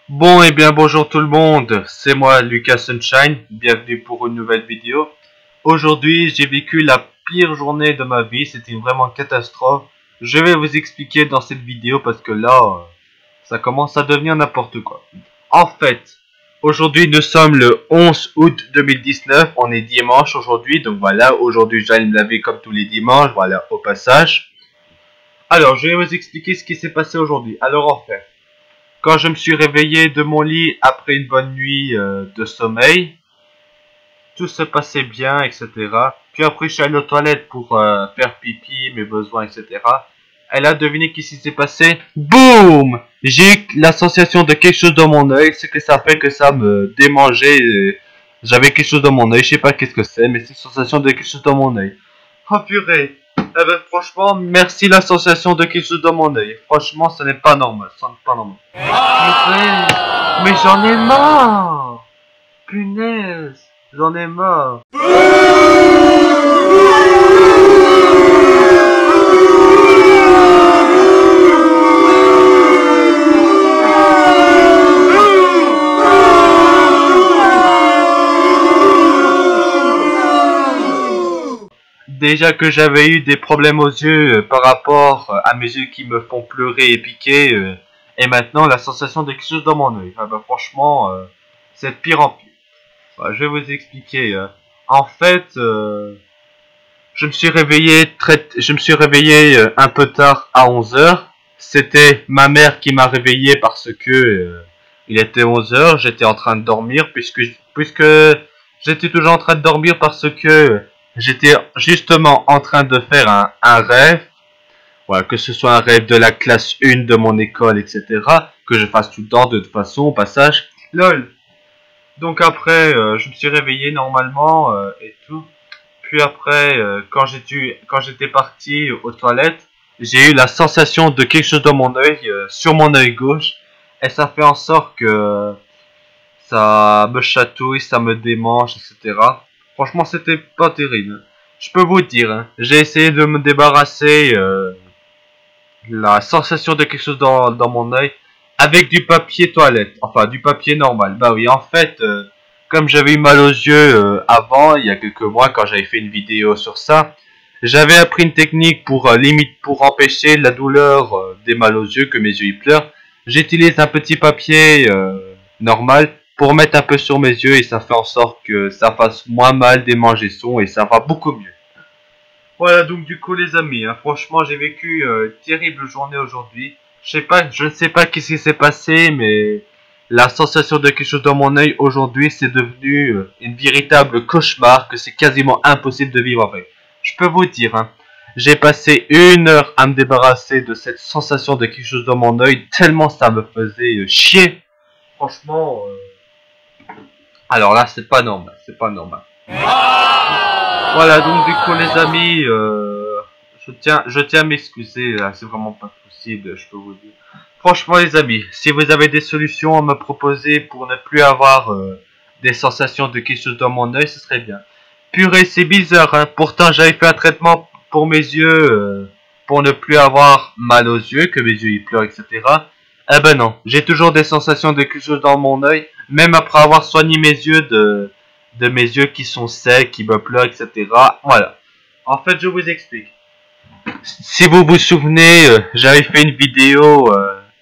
Bon et bien bonjour tout le monde, c'est moi Lucas Sunshine, bienvenue pour une nouvelle vidéo. Aujourd'hui j'ai vécu la pire journée de ma vie, c'était vraiment une catastrophe. Je vais vous expliquer dans cette vidéo parce que là, ça commence à devenir n'importe quoi. En fait, aujourd'hui nous sommes le 11 août 2019, on est dimanche aujourd'hui, donc voilà, aujourd'hui j'allais me laver comme tous les dimanches, voilà, au passage. Alors je vais vous expliquer ce qui s'est passé aujourd'hui. Alors en fait, quand je me suis réveillé de mon lit après une bonne nuit de sommeil, tout se passait bien, etc. Puis après, je suis allé aux toilettes pour faire pipi, mes besoins, etc. Elle a deviné ce qui s'est passé. Boum! J'ai eu la sensation de quelque chose dans mon œil. Ce que ça fait que ça me démangeait. J'avais quelque chose dans mon œil. Je sais pas qu'est-ce que c'est, mais c'est une sensation de quelque chose dans mon œil. Oh purée! Eh ben, franchement, merci l'association de quelque chose dans mon œil. Franchement, ce n'est pas normal. Ce n'est pas normal. Purée, mais j'en ai marre. Punaise, j'en ai marre. Déjà que j'avais eu des problèmes aux yeux par rapport à mes yeux qui me font pleurer et piquer, et maintenant la sensation de quelque chose dans mon œil. Ah bah, franchement, c'est de pire en pire. Bah, je vais vous expliquer. En fait, je me suis réveillé un peu tard à 11 heures. C'était ma mère qui m'a réveillé parce que il était 11 heures. J'étais en train de dormir puisque j'étais toujours en train de dormir parce que j'étais justement en train de faire un rêve. Voilà, que ce soit un rêve de la classe 1 de mon école, etc. Que je fasse tout le temps de toute façon au passage. LOL. Donc après, je me suis réveillé normalement et tout. Puis après, quand j'étais parti aux toilettes, j'ai eu la sensation de quelque chose dans mon œil, sur mon œil gauche. Et ça fait en sorte que ça me chatouille, ça me démange, etc. Franchement, c'était pas terrible. Je peux vous dire, hein, j'ai essayé de me débarrasser la sensation de quelque chose dans mon œil avec du papier toilette. Enfin, du papier normal. Bah oui, en fait, comme j'avais eu mal aux yeux avant, il y a quelques mois, quand j'avais fait une vidéo sur ça, j'avais appris une technique pour limite pour empêcher la douleur des mal aux yeux, que mes yeux ils pleurent. J'utilise un petit papier normal pour mettre un peu sur mes yeux et ça fait en sorte que ça fasse moins mal des mangeaisons et ça va beaucoup mieux. Voilà donc du coup les amis, hein, franchement j'ai vécu une terrible journée aujourd'hui. Je ne sais pas qu'est-ce qui s'est passé, mais la sensation de quelque chose dans mon œil aujourd'hui c'est devenu une véritable cauchemar que c'est quasiment impossible de vivre avec. Je peux vous dire, hein, j'ai passé 1 heure à me débarrasser de cette sensation de quelque chose dans mon œil tellement ça me faisait chier. Franchement, alors là c'est pas normal, c'est pas normal. Voilà, donc du coup les amis, je tiens à m'excuser, là, c'est vraiment pas possible, je peux vous dire. Franchement les amis, si vous avez des solutions à me proposer pour ne plus avoir des sensations de quelque chose dans mon œil, ce serait bien. Purée, c'est bizarre, hein, pourtant j'avais fait un traitement pour mes yeux, pour ne plus avoir mal aux yeux, que mes yeux ils pleurent, etc. Eh ben non, j'ai toujours des sensations de quelque chose dans mon œil, même après avoir soigné mes yeux de mes yeux qui sont secs, qui me pleurent, etc. Voilà. En fait, je vous explique. Si vous vous souvenez, j'avais fait une vidéo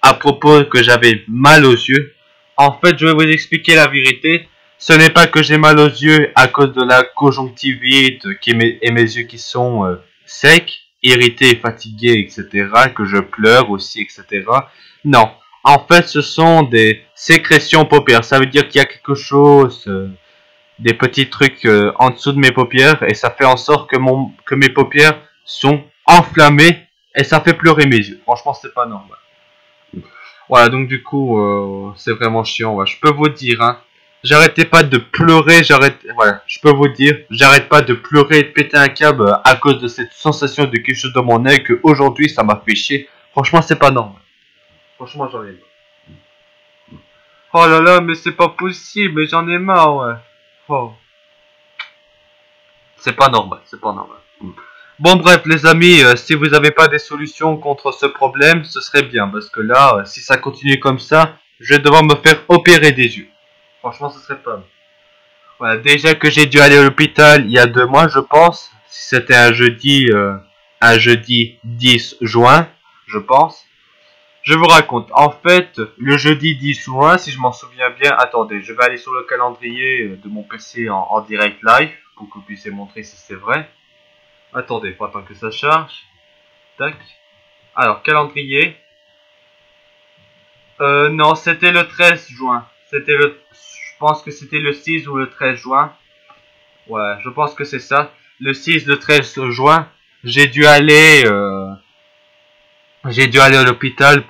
à propos que j'avais mal aux yeux. En fait, je vais vous expliquer la vérité. Ce n'est pas que j'ai mal aux yeux à cause de la conjonctivite et mes yeux qui sont secs, irrités et fatigués, etc. Que je pleure aussi, etc. Non. En fait, ce sont des sécrétions paupières. Ça veut dire qu'il y a quelque chose... des petits trucs en dessous de mes paupières et ça fait en sorte que mes paupières sont enflammées et ça fait pleurer mes yeux. Franchement, c'est pas normal. Voilà, donc du coup, c'est vraiment chiant. Ouais. Je peux vous dire, hein, j'arrêtais pas de pleurer, voilà, je peux vous dire, j'arrête pas de pleurer et de péter un câble à cause de cette sensation de quelque chose dans mon œil que aujourd'hui ça m'a fait chier. Franchement, c'est pas normal. Franchement, j'en ai marre. Oh là là, mais c'est pas possible, mais j'en ai marre, ouais. Oh. C'est pas normal, c'est pas normal. Bon bref les amis, si vous n'avez pas des solutions contre ce problème, ce serait bien. Parce que là, si ça continue comme ça, je vais devoir me faire opérer des yeux. Franchement, ce serait pas mal. Voilà, déjà que j'ai dû aller à l'hôpital il y a 2 mois, je pense. Si c'était un jeudi 10 juin, je pense. Je vous raconte. En fait, le jeudi 10 juin, si je m'en souviens bien, attendez, je vais aller sur le calendrier de mon PC en direct live pour que vous puissiez montrer si c'est vrai. Attendez, faut attendre que ça charge. Tac. Alors, calendrier. Non, c'était le 13 juin. Je pense que c'était le 6 ou le 13 juin. Ouais, je pense que c'est ça. Le 6, le 13 juin, j'ai dû aller à l'hôpital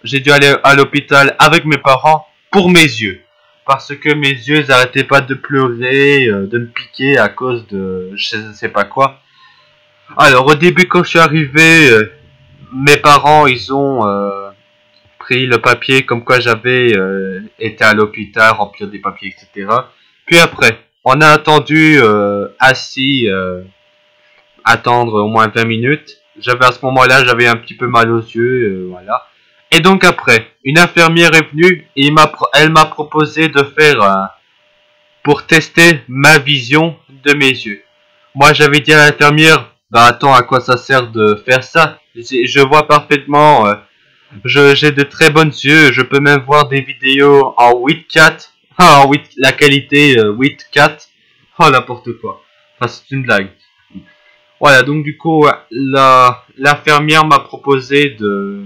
j'ai dû aller à l'hôpital avec mes parents pour mes yeux. Parce que mes yeux n'arrêtaient pas de pleurer, de me piquer à cause de je ne sais pas quoi. Alors, au début, quand je suis arrivé, mes parents, ils ont pris le papier comme quoi j'avais été à l'hôpital, remplir des papiers, etc. Puis après, on a attendu assis, attendre au moins 20 minutes. J'avais à ce moment-là, j'avais un petit peu mal aux yeux, voilà. Et donc après, une infirmière est venue et elle m'a proposé de faire pour tester ma vision de mes yeux. Moi, j'avais dit à l'infirmière, bah attends, à quoi ça sert de faire ça? Je vois parfaitement. J'ai de très bonnes yeux, je peux même voir des vidéos en 8K, en 8, la qualité 8K, oh n'importe quoi, enfin c'est une blague. Voilà, donc du coup, l'infirmière m'a proposé de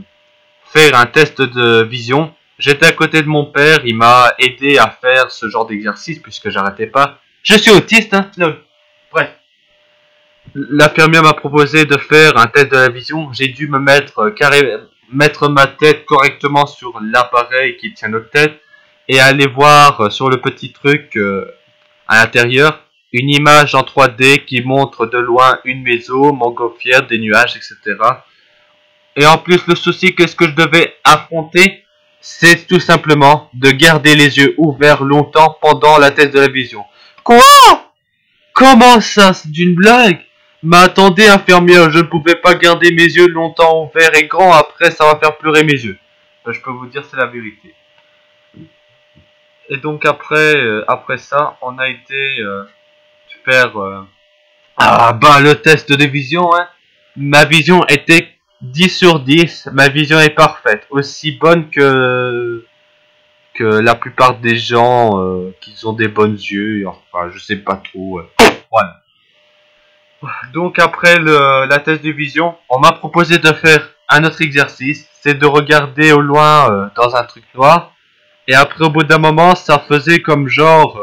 faire un test de vision. J'étais à côté de mon père, il m'a aidé à faire ce genre d'exercice puisque j'arrêtais pas. Je suis autiste, hein, bref. L'infirmière m'a proposé de faire un test de la vision, j'ai dû me mettre ma tête correctement sur l'appareil qui tient notre tête et aller voir sur le petit truc à l'intérieur une image en 3D qui montre de loin une maison, montgolfière, des nuages, etc. Et en plus, le souci, qu'est-ce que je devais affronter? C'est tout simplement de garder les yeux ouverts longtemps pendant la test de la vision. Quoi? Comment ça? C'est une blague? Mais attendez, infirmière, je ne pouvais pas garder mes yeux longtemps ouverts et grands, après ça va faire pleurer mes yeux. Je peux vous dire, c'est la vérité. Et donc après ça, on a été faire le test de vision. Hein. Ma vision était 10 sur 10, ma vision est parfaite, aussi bonne que la plupart des gens qui ont des bonnes yeux, enfin je sais pas trop. Voilà. Donc après la test de vision, on m'a proposé de faire un autre exercice, c'est de regarder au loin dans un truc noir. Et après au bout d'un moment, ça faisait comme genre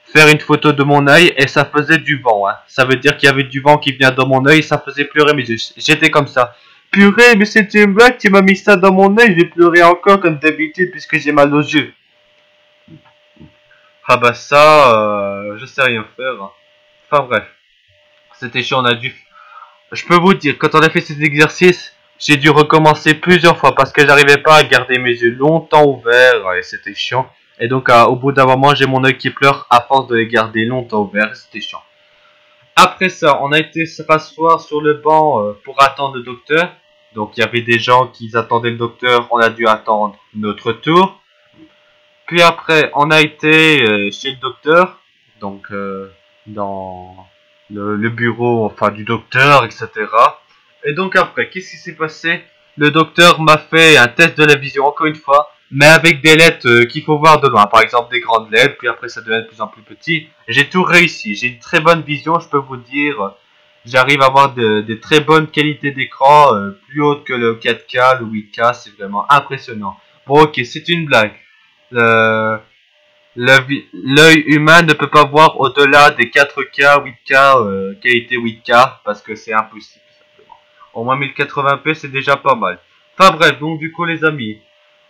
faire une photo de mon œil et ça faisait du vent. Hein. Ça veut dire qu'il y avait du vent qui venait dans mon œil et ça faisait pleurer mes yeux. J'étais comme ça. Purée, mais c'était une blague, tu m'as mis ça dans mon œil, je vais pleurer encore comme d'habitude puisque j'ai mal aux yeux. Ah bah ça, je sais rien faire. Hein. Enfin bref. C'était chiant, je peux vous dire, quand on a fait cet exercice, j'ai dû recommencer plusieurs fois parce que j'arrivais pas à garder mes yeux longtemps ouverts et c'était chiant. Et donc au bout d'un moment, j'ai mon œil qui pleure à force de les garder longtemps ouverts et c'était chiant. Après ça, on a été se rasseoir sur le banc pour attendre le docteur. Donc il y avait des gens qui attendaient le docteur, on a dû attendre notre tour. Puis après, on a été chez le docteur, donc dans le bureau enfin du docteur, etc. Et donc après, qu'est-ce qui s'est passé? Le docteur m'a fait un test de la vision encore une fois, mais avec des lettres qu'il faut voir de loin. Par exemple des grandes lettres, puis après ça devient de plus en plus petit. J'ai tout réussi, j'ai une très bonne vision, je peux vous dire. J'arrive à avoir des très bonnes qualités d'écran, plus hautes que le 4K, le 8K, c'est vraiment impressionnant. Bon ok, c'est une blague. L'œil humain ne peut pas voir au-delà des 4K, 8K, qualité 8K, parce que c'est impossible, simplement. Au moins 1080p, c'est déjà pas mal. Enfin bref, donc du coup les amis,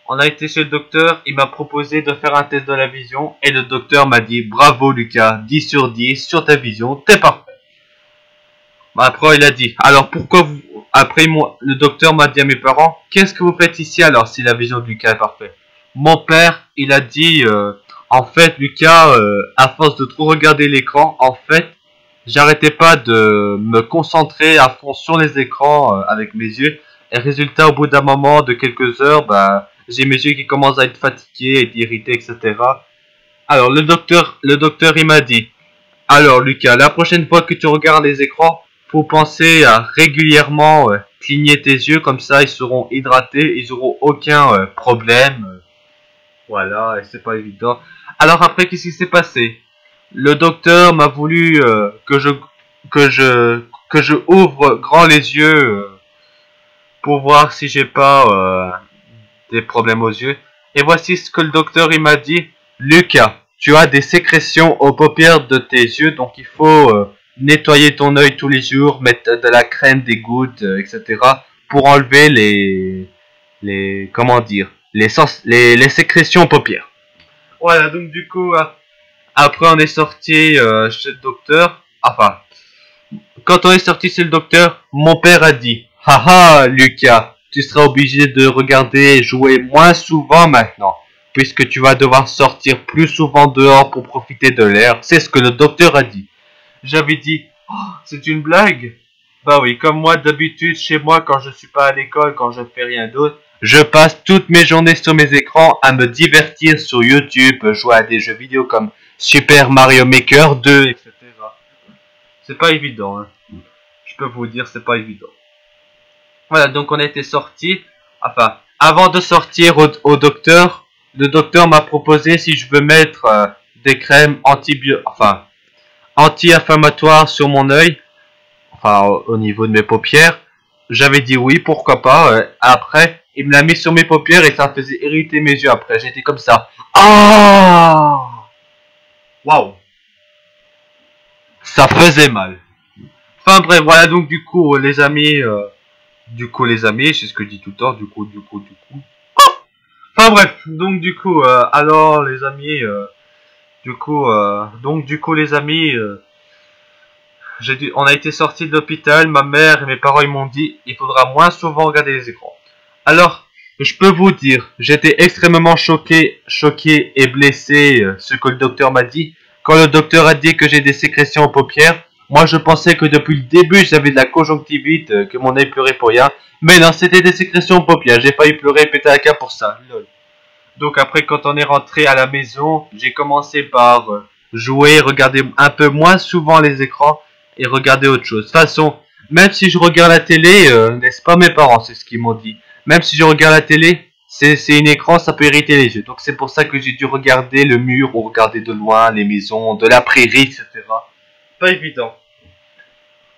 on a été chez le docteur, il m'a proposé de faire un test de la vision, et le docteur m'a dit, bravo Lucas, 10 sur 10, sur ta vision, t'es parfait. Après il a dit, alors pourquoi vous... Après le docteur m'a dit à mes parents, qu'est-ce que vous faites ici alors si la vision de Lucas est parfaite? Mon père, il a dit... En fait, Lucas, à force de trop regarder l'écran, en fait, j'arrêtais pas de me concentrer à fond sur les écrans avec mes yeux. Et résultat, au bout d'un moment, de quelques heures, bah, j'ai mes yeux qui commencent à être fatigués, être irrités, etc. Alors le docteur il m'a dit, alors Lucas, la prochaine fois que tu regardes les écrans, faut penser à régulièrement cligner tes yeux, comme ça ils seront hydratés, ils auront aucun problème. Voilà, et c'est pas évident. Alors après, qu'est-ce qui s'est passé? Le docteur m'a voulu que je ouvre grand les yeux pour voir si j'ai pas des problèmes aux yeux. Et voici ce que le docteur il m'a dit. Lucas, tu as des sécrétions aux paupières de tes yeux, donc il faut nettoyer ton œil tous les jours, mettre de la crème, des gouttes, etc. pour enlever comment dire, les sécrétions aux paupières. Voilà, donc du coup, après on est sorti chez le docteur. Enfin, quand on est sorti chez le docteur, mon père a dit, haha, Lucas, tu seras obligé de regarder et jouer moins souvent maintenant, puisque tu vas devoir sortir plus souvent dehors pour profiter de l'air. C'est ce que le docteur a dit. J'avais dit, oh, c'est une blague? Bah oui, comme moi d'habitude chez moi quand je suis pas à l'école, quand je fais rien d'autre, je passe toutes mes journées sur mes écrans à me divertir sur YouTube, jouer à des jeux vidéo comme Super Mario Maker 2, etc. C'est pas évident, hein. Je peux vous dire, c'est pas évident. Voilà, donc on était sortis. Enfin, avant de sortir au docteur, le docteur m'a proposé si je veux mettre des crèmes anti-inflammatoires sur mon œil, enfin au niveau de mes paupières. J'avais dit oui, pourquoi pas. Après, il me l'a mis sur mes paupières et ça faisait irriter mes yeux après. J'étais comme ça. Ah, waouh, ça faisait mal. Enfin bref, voilà donc du coup les amis, c'est ce que je dis tout le temps, du coup. Enfin bref, donc du coup, alors les amis, les amis, on a été sortis de l'hôpital, ma mère et mes parents ils m'ont dit, il faudra moins souvent regarder les écrans. Alors, je peux vous dire, j'étais extrêmement choqué et blessé, ce que le docteur m'a dit. Quand le docteur a dit que j'ai des sécrétions aux paupières, moi je pensais que depuis le début j'avais de la conjonctivite, que mon œil pleurait pour rien. Mais non, c'était des sécrétions aux paupières, j'ai failli pleurer et péter un câble pour ça. Lol. Donc après, quand on est rentré à la maison, j'ai commencé par jouer, regarder un peu moins souvent les écrans et regarder autre chose. De toute façon, même si je regarde la télé, n'est-ce pas mes parents, c'est ce qu'ils m'ont dit. Même si je regarde la télé, c'est un écran, ça peut irriter les yeux. Donc c'est pour ça que j'ai dû regarder le mur ou regarder de loin les maisons, de la prairie, etc. Pas évident.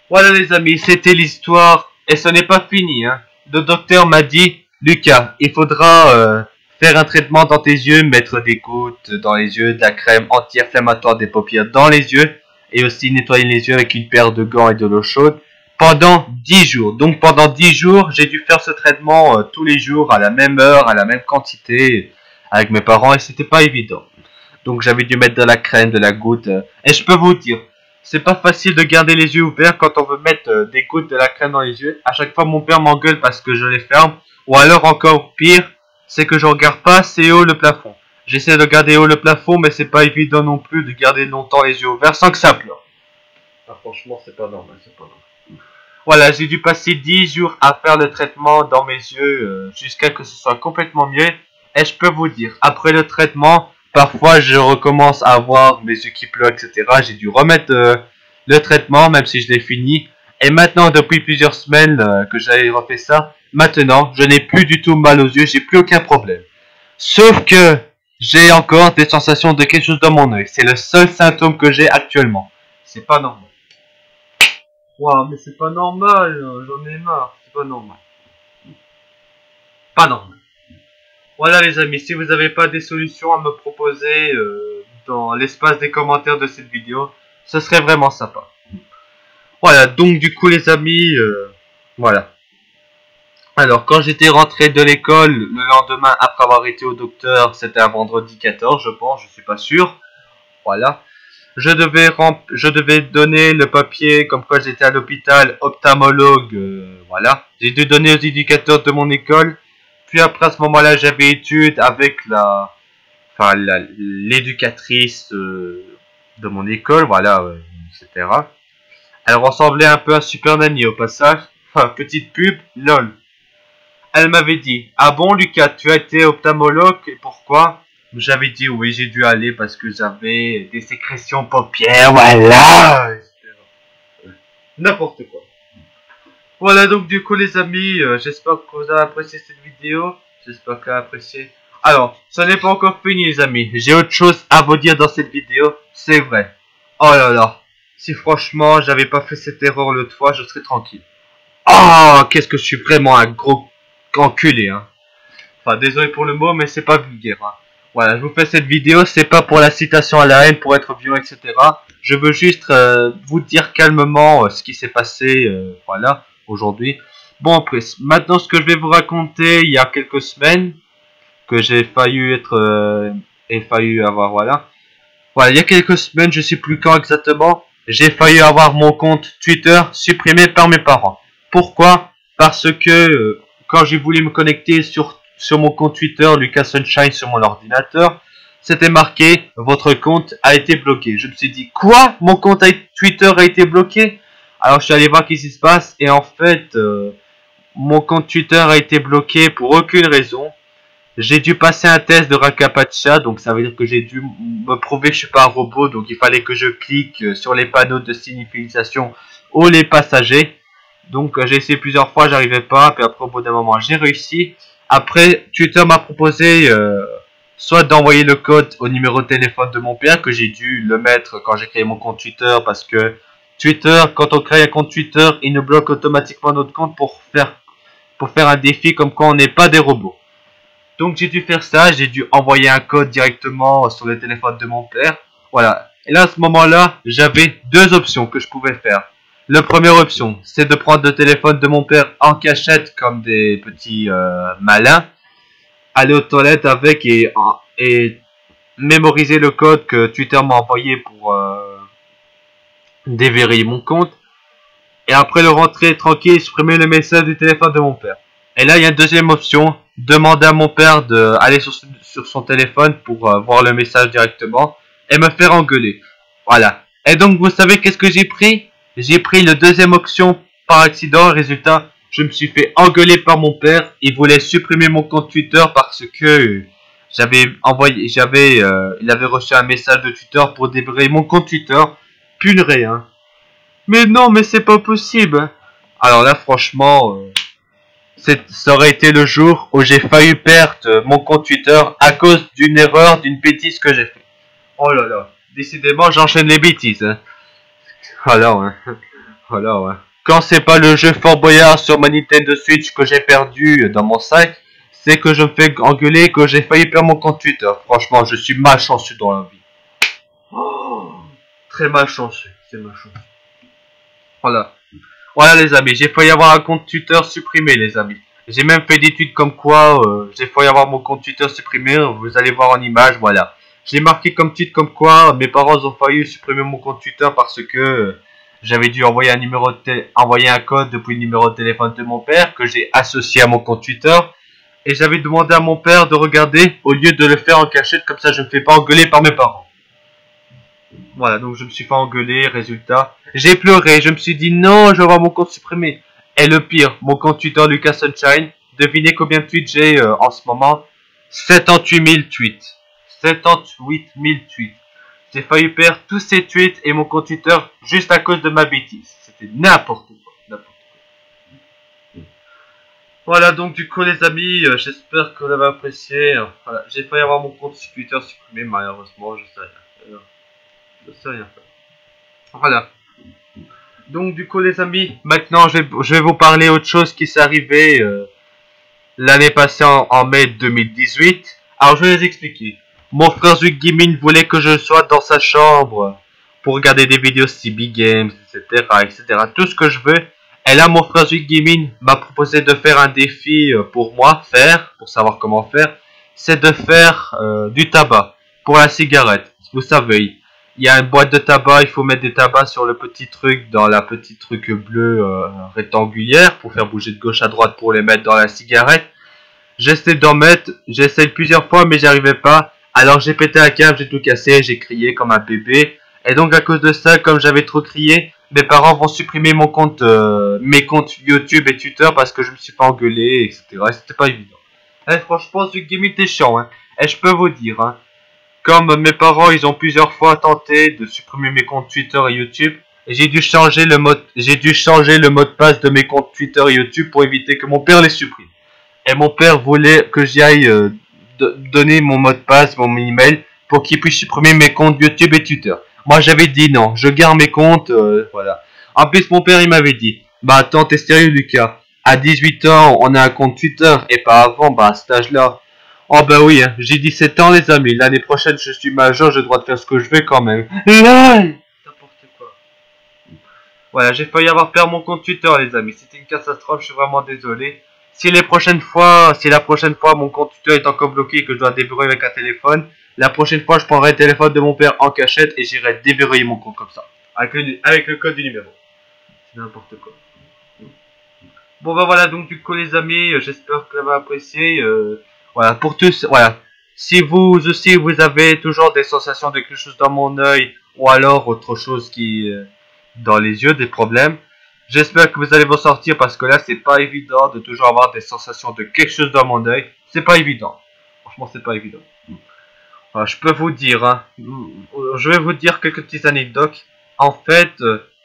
Voilà les amis, c'était l'histoire et ce n'est pas fini. Hein. Le docteur m'a dit, Lucas, il faudra faire un traitement dans tes yeux, mettre des gouttes dans les yeux, de la crème anti-inflammatoire des paupières dans les yeux et aussi nettoyer les yeux avec une paire de gants et de l'eau chaude pendant 10 jours. Donc pendant 10 jours, j'ai dû faire ce traitement tous les jours à la même heure, à la même quantité avec mes parents et c'était pas évident. Donc j'avais dû mettre de la crème, de la goutte et je peux vous dire, c'est pas facile de garder les yeux ouverts quand on veut mettre des gouttes de la crème dans les yeux. À chaque fois, mon père m'engueule parce que je les ferme. Ou alors, encore pire, c'est que je regarde pas assez haut le plafond. J'essaie de garder haut le plafond, mais c'est pas évident non plus de garder longtemps les yeux ouverts sans que ça pleure. Ah, franchement, c'est pas normal, Voilà, j'ai dû passer 10 jours à faire le traitement dans mes yeux jusqu'à ce que ce soit complètement mieux. Et je peux vous dire, après le traitement, parfois je recommence à avoir mes yeux qui pleurent, etc. J'ai dû remettre le traitement, même si je l'ai fini. Et maintenant, depuis plusieurs semaines que j'avais refait ça, maintenant, je n'ai plus du tout mal aux yeux, j'ai plus aucun problème. Sauf que j'ai encore des sensations de quelque chose dans mon œil. C'est le seul symptôme que j'ai actuellement. C'est pas normal. Waouh, mais c'est pas normal, j'en ai marre, c'est pas normal. Pas normal. Voilà les amis, si vous n'avez pas des solutions à me proposer dans l'espace des commentaires de cette vidéo, ce serait vraiment sympa. Voilà, donc du coup les amis, voilà. Alors quand j'étais rentré de l'école, le lendemain après avoir été au docteur, c'était un vendredi 14 je pense, je suis pas sûr. Voilà. Je devais donner le papier comme quoi j'étais à l'hôpital ophtalmologue, voilà. J'ai dû donner aux éducateurs de mon école. Puis après à ce moment-là, j'avais étude avec l'éducatrice de mon école, voilà, etc. Elle ressemblait un peu à Super Nanny au passage. Enfin, petite pub, lol. Elle m'avait dit, ah bon Lucas, tu as été ophtalmologue et pourquoi? J'avais dit oui, j'ai dû aller parce que j'avais des sécrétions paupières, voilà. N'importe quoi. Voilà donc du coup les amis, j'espère que vous avez apprécié cette vidéo. J'espère que vous avez apprécié. Alors, ça n'est pas encore fini les amis. J'ai autre chose à vous dire dans cette vidéo. C'est vrai. Oh là là. Si franchement j'avais pas fait cette erreur l'autre fois, je serais tranquille. Oh, qu'est-ce que je suis vraiment un gros enculé hein. Enfin désolé pour le mot mais c'est pas vulgaire hein. Voilà, je vous fais cette vidéo, c'est pas pour la citation à la haine, pour être violent, etc. Je veux juste vous dire calmement ce qui s'est passé, voilà, aujourd'hui. Bon, après, maintenant ce que je vais vous raconter, il y a quelques semaines, que j'ai failli être, et failli avoir, voilà. Voilà, il y a quelques semaines, je sais plus quand exactement, j'ai failli avoir mon compte Twitter supprimé par mes parents. Pourquoi? Parce que quand j'ai voulu me connecter sur mon compte Twitter, Lucas Sunshine, sur mon ordinateur, c'était marqué votre compte a été bloqué. Je me suis dit quoi? Mon compte Twitter a été bloqué? Alors je suis allé voir qu'est-ce qui se passe et en fait mon compte Twitter a été bloqué pour aucune raison. J'ai dû passer un test de Rakapacha, donc ça veut dire que j'ai dû me prouver que je suis pas un robot, donc il fallait que je clique sur les panneaux de signalisation ou les passagers. Donc j'ai essayé plusieurs fois, j'arrivais pas, puis après au bout d'un moment j'ai réussi. Après Twitter m'a proposé soit d'envoyer le code au numéro de téléphone de mon père, que j'ai dû le mettre quand j'ai créé mon compte Twitter, parce que Twitter, quand on crée un compte Twitter, il nous bloque automatiquement notre compte pour faire un défi comme quoi on n'est pas des robots. Donc j'ai dû faire ça, j'ai dû envoyer un code directement sur le téléphone de mon père. Voilà. Et là à ce moment-là, j'avais deux options que je pouvais faire. La première option, c'est de prendre le téléphone de mon père en cachette comme des petits malins, aller aux toilettes avec et mémoriser le code que Twitter m'a envoyé pour déverrouiller mon compte. Et après le rentrer tranquille et supprimer le message du téléphone de mon père. Et là, il y a une deuxième option, demander à mon père d'aller sur son téléphone pour voir le message directement et me faire engueuler. Voilà. Et donc, vous savez qu'est-ce que j'ai pris? J'ai pris la deuxième option par accident. Résultat, je me suis fait engueuler par mon père. Il voulait supprimer mon compte Twitter parce que il avait reçu un message de Twitter pour débrayer mon compte Twitter. Purée, hein. Mais non, mais c'est pas possible. Alors là, franchement, ça aurait été le jour où j'ai failli perdre mon compte Twitter à cause d'une erreur, d'une bêtise que j'ai fait. Oh là là, décidément, j'enchaîne les bêtises. Hein. Voilà, ouais. Voilà, ouais. Quand c'est pas le jeu Fort Boyard sur ma Nintendo Switch que j'ai perdu dans mon sac, c'est que je me fais engueuler et que j'ai failli perdre mon compte Twitter. Franchement, je suis malchanceux dans la vie. Oh, très malchanceux, c'est malchanceux. Voilà. Voilà les amis, j'ai failli avoir un compte Twitter supprimé les amis. J'ai même fait des tweets comme quoi j'ai failli avoir mon compte Twitter supprimé, vous allez voir en image, voilà. J'ai marqué comme tweet comme quoi mes parents ont failli supprimer mon compte Twitter parce que j'avais dû envoyer un code depuis le numéro de téléphone de mon père que j'ai associé à mon compte Twitter. Et j'avais demandé à mon père de regarder au lieu de le faire en cachette, comme ça je ne me fais pas engueuler par mes parents. Voilà, donc je me suis fait engueuler, résultat. J'ai pleuré, je me suis dit non, je vais avoir mon compte supprimé. Et le pire, mon compte Twitter Lucas Sunshine, devinez combien de tweets j'ai en ce moment? 78 000 tweets. 78 000 tweets. J'ai failli perdre tous ces tweets et mon compte Twitter juste à cause de ma bêtise. C'était n'importe quoi, n'importe quoi. Voilà, donc du coup les amis, j'espère que vous l'avez apprécié. Voilà, j'ai failli avoir mon compte Twitter supprimé, malheureusement, je sais rien. Je sais rien faire. Voilà. Donc du coup les amis, maintenant je vais vous parler autre chose qui s'est arrivé l'année passée en mai 2018. Alors je vais vous expliquer. Mon frère Zuc Gaming voulait que je sois dans sa chambre pour regarder des vidéos CB Games, etc., etc. Tout ce que je veux. Et là mon frère Zuc Gaming m'a proposé de faire un défi pour moi, pour savoir comment faire. C'est de faire du tabac pour la cigarette. Vous savez. Il y a une boîte de tabac, il faut mettre des tabacs sur le petit truc, dans la petite truc bleue rectangulaire pour faire bouger de gauche à droite pour les mettre dans la cigarette. J'essaie d'en mettre, j'essaie plusieurs fois mais j'arrivais pas. Alors j'ai pété un câble, j'ai tout cassé, j'ai crié comme un bébé. Et donc à cause de ça, comme j'avais trop crié, mes parents vont supprimer mon compte, mes comptes YouTube et Twitter parce que je me suis pas engueulé, etc. C'était pas évident. Eh, franchement, ce game était chiant, hein. Et je peux vous dire, hein, comme mes parents, ils ont plusieurs fois tenté de supprimer mes comptes Twitter et YouTube, j'ai dû changer le mot de passe de mes comptes Twitter et YouTube pour éviter que mon père les supprime. Et mon père voulait que j'aille donner mon mot de passe, mon email, pour qu'il puisse supprimer mes comptes YouTube et Twitter. Moi, j'avais dit non, je garde mes comptes, voilà. En plus, mon père, il m'avait dit, bah attends, t'es sérieux, Lucas? À 18 ans, on a un compte Twitter, et pas avant, bah à cet âge-là. Oh bah oui, hein. J'ai 17 ans, les amis. L'année prochaine, je suis majeur, j'ai le droit de faire ce que je veux quand même. LOL! N'importe quoi. Voilà, j'ai failli avoir perdu mon compte Twitter, les amis. C'était une catastrophe, je suis vraiment désolé. Si la prochaine fois mon compte Twitter est encore bloqué et que je dois déverrouiller avec un téléphone, la prochaine fois je prendrai le téléphone de mon père en cachette et j'irai déverrouiller mon compte comme ça. Avec le code du numéro. C'est n'importe quoi. Bon bah voilà, donc du coup les amis, j'espère que vous avez apprécié. Voilà, pour tous, voilà. Si vous aussi vous avez toujours des sensations de quelque chose dans mon œil ou alors autre chose qui dans les yeux, des problèmes, j'espère que vous allez vous sortir parce que là c'est pas évident de toujours avoir des sensations de quelque chose dans mon œil. C'est pas évident. Franchement, c'est pas évident. Voilà, je peux vous dire, hein, je vais vous dire quelques petites anecdotes. En fait,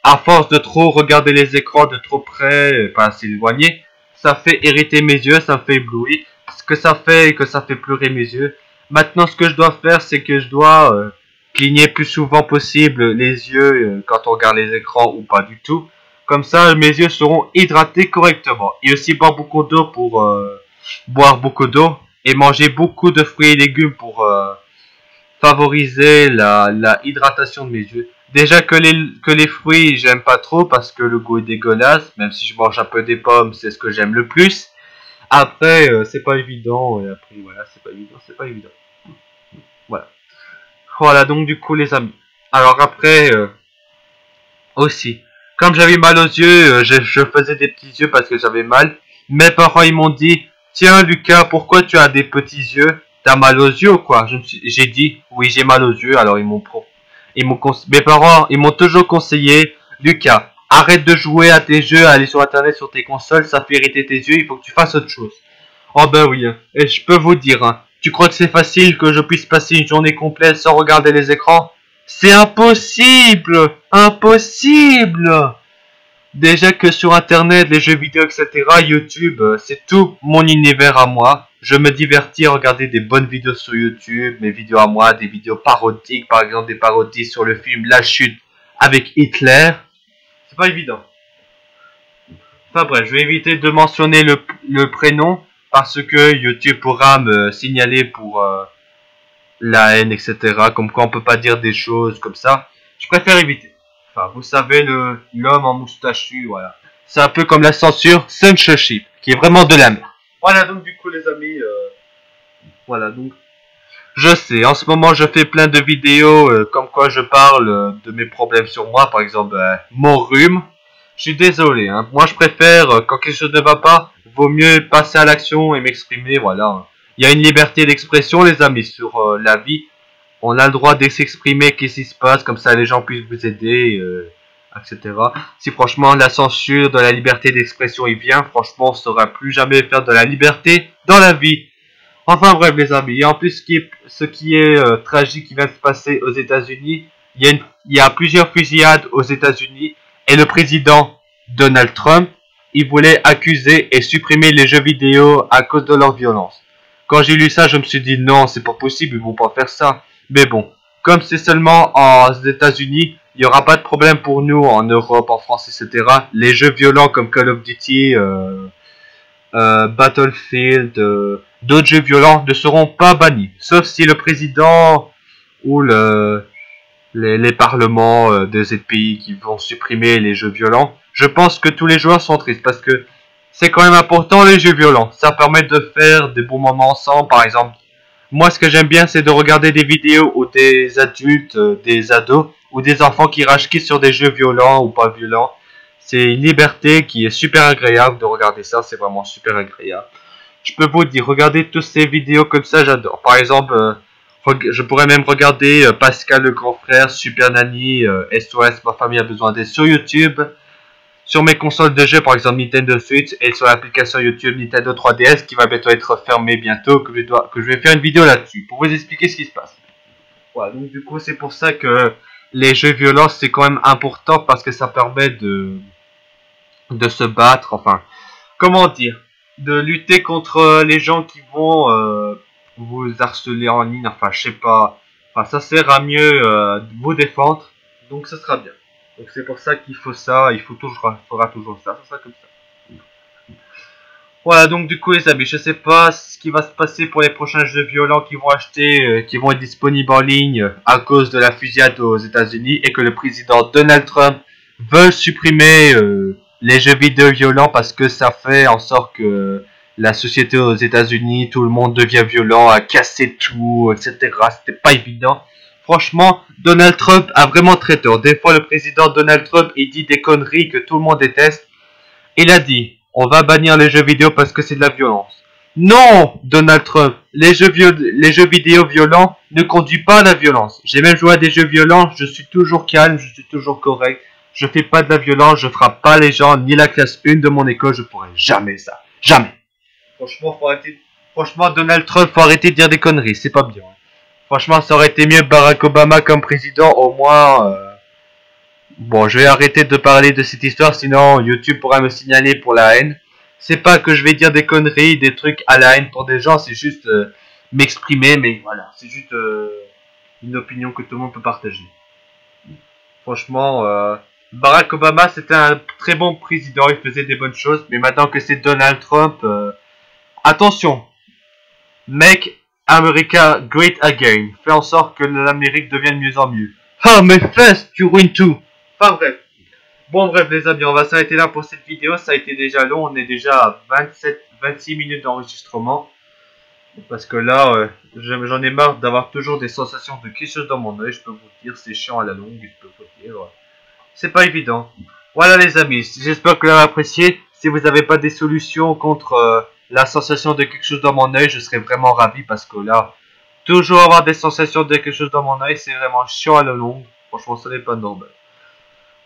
à force de trop regarder les écrans de trop près, pas assez éloigné, ça fait irriter mes yeux, ça me fait éblouir. Ce que ça fait pleurer mes yeux. Maintenant, ce que je dois faire, c'est que je dois cligner plus souvent possible les yeux quand on regarde les écrans ou pas du tout. Comme ça, mes yeux seront hydratés correctement. Et aussi boire beaucoup d'eau pour boire beaucoup d'eau et manger beaucoup de fruits et légumes pour favoriser la hydratation de mes yeux. Déjà que les fruits, j'aime pas trop parce que le goût est dégueulasse. Même si je mange un peu des pommes, c'est ce que j'aime le plus. Après, c'est pas évident. Et après, voilà, c'est pas évident. Voilà. Voilà, donc du coup, les amis. Alors après, aussi, comme j'avais mal aux yeux, je faisais des petits yeux parce que j'avais mal. Mes parents, ils m'ont dit, tiens, Lucas, pourquoi tu as des petits yeux? T'as mal aux yeux ou quoi? J'ai dit, oui, j'ai mal aux yeux. Alors mes parents, ils m'ont toujours conseillé, Lucas, arrête de jouer à tes jeux, aller sur internet, sur tes consoles, ça fait irriter tes yeux, il faut que tu fasses autre chose. Oh ben oui, hein. Et je peux vous dire, hein, tu crois que c'est facile que je puisse passer une journée complète sans regarder les écrans? C'est impossible! Impossible! Déjà que sur internet, les jeux vidéo, etc., YouTube, c'est tout mon univers à moi. Je me divertis à regarder des bonnes vidéos sur YouTube, mes vidéos à moi, des vidéos parodiques, par exemple des parodies sur le film La Chute avec Hitler. C'est pas évident. Enfin bref, je vais éviter de mentionner le prénom parce que YouTube pourra me signaler pour la haine, etc. Comme quoi on peut pas dire des choses comme ça. Je préfère éviter. Enfin, vous savez, l'homme en moustachu, voilà. C'est un peu comme la censure censorship, qui est vraiment de la merde. Voilà, donc du coup les amis, voilà, donc je sais, en ce moment je fais plein de vidéos comme quoi je parle de mes problèmes sur moi, par exemple mon rhume. Je suis désolé, hein. Moi je préfère, quand quelque chose ne va pas, vaut mieux passer à l'action et m'exprimer, voilà. Il y a une liberté d'expression les amis sur la vie. On a le droit de s'exprimer, qu'est-ce qui se passe, comme ça les gens puissent vous aider, etc. Si franchement la censure de la liberté d'expression il vient, franchement on ne saura plus jamais faire de la liberté dans la vie. Enfin bref les amis, et en plus ce qui est tragique qui vient de se passer aux États-Unis, il y a plusieurs fusillades aux États-Unis et le président Donald Trump, il voulait accuser et supprimer les jeux vidéo à cause de leur violence. Quand j'ai lu ça, je me suis dit non, c'est pas possible, ils vont pas faire ça. Mais bon, comme c'est seulement aux États-Unis, il n'y aura pas de problème pour nous en Europe, en France, etc. Les jeux violents comme Call of Duty, Battlefield, d'autres jeux violents ne seront pas bannis. Sauf si le président ou les parlements des pays qui vont supprimer les jeux violents. Je pense que tous les joueurs sont tristes parce que c'est quand même important les jeux violents. Ça permet de faire des bons moments ensemble, par exemple. Moi, ce que j'aime bien, c'est de regarder des vidéos où des adultes, des ados ou des enfants qui rage-quittent sur des jeux violents ou pas violents. C'est une liberté qui est super agréable de regarder ça, c'est vraiment super agréable. Je peux vous dire, regardez toutes ces vidéos comme ça, j'adore. Par exemple, Je pourrais même regarder Pascal le grand frère, Super Nanny, SOS, ma famille a besoin d'aide sur YouTube. Sur mes consoles de jeu, par exemple Nintendo Switch, et sur l'application YouTube Nintendo 3DS qui va bientôt être fermée bientôt, que je vais faire une vidéo là-dessus pour vous expliquer ce qui se passe. Voilà, donc du coup c'est pour ça que les jeux violents c'est quand même important parce que ça permet de se battre, enfin, comment dire, de lutter contre les gens qui vont vous harceler en ligne, enfin je sais pas, enfin ça sert à mieux vous défendre, donc ce sera bien. Donc c'est pour ça qu'il faut ça, il faudra toujours ça, ça sera comme ça. Voilà, donc du coup les amis, je sais pas ce qui va se passer pour les prochains jeux violents qui vont acheter, qui vont être disponibles en ligne à cause de la fusillade aux États-Unis et que le président Donald Trump veut supprimer les jeux vidéo violents parce que ça fait en sorte que la société aux États-Unis, tout le monde devient violent, à casser tout, etc. C'était pas évident. Franchement, Donald Trump a vraiment très tort. Des fois, le président Donald Trump, il dit des conneries que tout le monde déteste. Il a dit, on va bannir les jeux vidéo parce que c'est de la violence. Non, Donald Trump, les jeux vidéo violents ne conduisent pas à la violence. J'ai même joué à des jeux violents, je suis toujours calme, je suis toujours correct. Je fais pas de la violence, je frappe pas les gens, ni la classe 1 de mon école, je pourrais jamais ça. Jamais. Franchement, Franchement, Donald Trump, faut arrêter de dire des conneries, c'est pas bien. Franchement, ça aurait été mieux Barack Obama comme président, au moins... Bon, je vais arrêter de parler de cette histoire, sinon YouTube pourra me signaler pour la haine. C'est pas que je vais dire des conneries, des trucs à la haine pour des gens, c'est juste m'exprimer, mais voilà, c'est juste une opinion que tout le monde peut partager. Franchement, Barack Obama c'était un très bon président, il faisait des bonnes choses, mais maintenant que c'est Donald Trump, attention, make America great again, fais en sorte que l'Amérique devienne mieux en mieux. Ah, mais first you win too. Enfin bref. Bon bref les amis, on va s'arrêter là pour cette vidéo, ça a été déjà long, on est déjà à 26 minutes d'enregistrement. Parce que là, j'en ai marre d'avoir toujours des sensations de quelque chose dans mon oeil, je peux vous dire, c'est chiant à la longue, je peux vous dire. C'est pas évident. Voilà les amis, j'espère que vous avez apprécié. Si vous n'avez pas des solutions contre la sensation de quelque chose dans mon oeil, je serais vraiment ravi parce que là, toujours avoir des sensations de quelque chose dans mon oeil, c'est vraiment chiant à la longue. Franchement, ce n'est pas normal.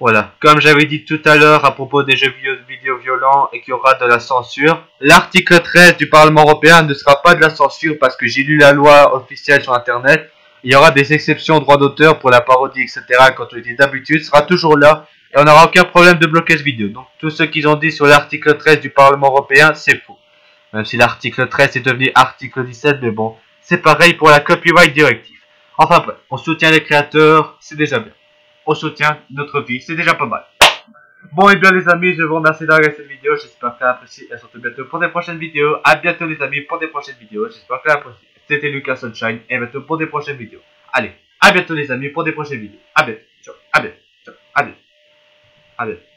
Voilà, comme j'avais dit tout à l'heure à propos des jeux vidéo violents et qu'il y aura de la censure, l'article 13 du Parlement européen ne sera pas de la censure parce que j'ai lu la loi officielle sur internet. Il y aura des exceptions au droit d'auteur pour la parodie, etc. Quand on le dit d'habitude, sera toujours là et on n'aura aucun problème de blocage vidéo. Donc tout ce qu'ils ont dit sur l'article 13 du Parlement européen, c'est faux. Même si l'article 13 est devenu article 17, mais bon, c'est pareil pour la copyright directive. Enfin bref, on soutient les créateurs, c'est déjà bien. On soutient notre vie, c'est déjà pas mal. Bon et bien les amis, je vous remercie d'avoir regardé cette vidéo, j'espère qu'elle a apprécié et surtout bientôt pour des prochaines vidéos. A bientôt les amis pour des prochaines vidéos, j'espère qu'elle a apprécié. C'était Lucas Sunshine et à bientôt pour des prochaines vidéos. Allez, à bientôt les amis pour des prochaines vidéos. À bientôt, ciao, à bientôt, ciao, à bientôt, à bientôt.